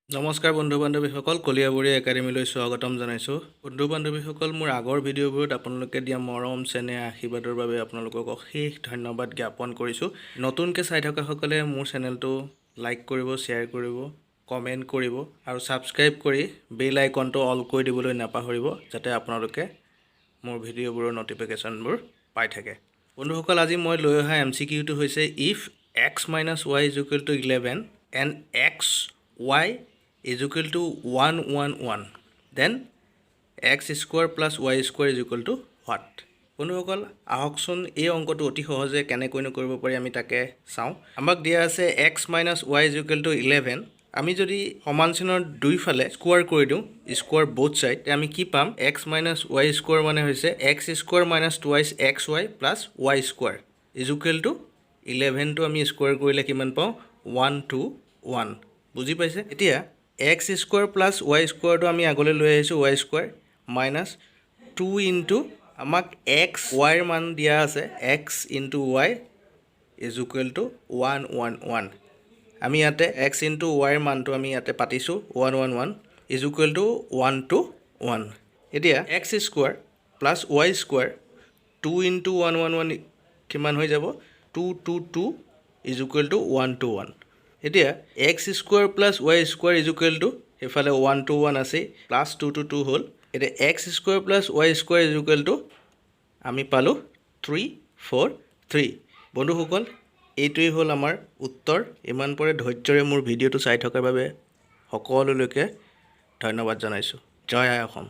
নমস্কাৰ বন্ধু বান্ধৱীসকল, কলিয়াবৰী একাডেমীলৈ স্বাগতম জনাইছোঁ। বন্ধু বান্ধৱীসকল, মোৰ আগৰ ভিডিঅ'বোৰত আপোনালোকে দিয়া মৰম চেনেহ আশীৰ্বাদৰ বাবে আপোনালোকক অশেষ ধন্যবাদ জ্ঞাপন কৰিছোঁ। নতুনকৈ চাই থকাসকলে মোৰ চেনেলটো লাইক কৰিব, শ্বেয়াৰ কৰিব, কমেণ্ট কৰিব আৰু ছাবস্ক্ৰাইব কৰি বেল আইকনটো অল কৰি দিবলৈ নাপাহৰিব, যাতে আপোনালোকে মোৰ ভিডিঅ'বোৰৰ ন'টিফিকেশ্যনবোৰ পাই থাকে। বন্ধুসকল, আজি মই লৈ অহা MCQটো হৈছে if x - y = 11 and x y is equal to 1 1 1, then x square plus y square is equal to what? বন্ধুসকল, আহকচোন এই অংকটো অতি সহজে কেনেকৈ কৰিব পাৰি আমি তাকে চাওঁ। আমাক দিয়া আছে x - y is equal to 11। আমি যদি সমান চিনৰ দুইফালে স্কোৱাৰ কৰি দিওঁ, স্কোৱাৰ বোথ ছাইড, আমি কি পাম? x - y স্কোৱাৰ মানে হৈছে x square minus twice xy plus y square is equal to 11টো আমি স্কোৱাৰ কৰিলে কিমান পাওঁ? 1 2 1। বুজি পাইছে? এতিয়া x স্কোৱাৰ প্লাছ y স্কোৱাৰটো আমি আগলৈ লৈ আহিছোঁ, y স্কোৱাৰ মাইনাছ 2 ইনটু আমাক x yৰ মান দিয়া আছে x into y is equal to 1 1 1। আমি ইয়াতে x ইনটু yৰ মানটো আমি ইয়াতে পাতিছোঁ 1 1 1 ইজ ইকুৱেল টু 1 2 1। এতিয়া x square plus y square 2 into 1 1 1 কিমান হৈ যাব? 2 2 2 ইজ ইকুৱেল টু 1 2 1। এতিয়া x square plus y square is equal to এইফালে 1 2 1 আছে প্লাছ 2 2 2 হ'ল। এতিয়া x square plus y square is equal to আমি পালোঁ 3 4 3। বন্ধুসকল, এইটোৱেই হ'ল আমাৰ উত্তৰ। ইমান পৰে ধৈৰ্যৰে মোৰ ভিডিঅ'টো চাই থকাৰ বাবে সকলোলৈকে ধন্যবাদ জনাইছোঁ। জয় আই অসম।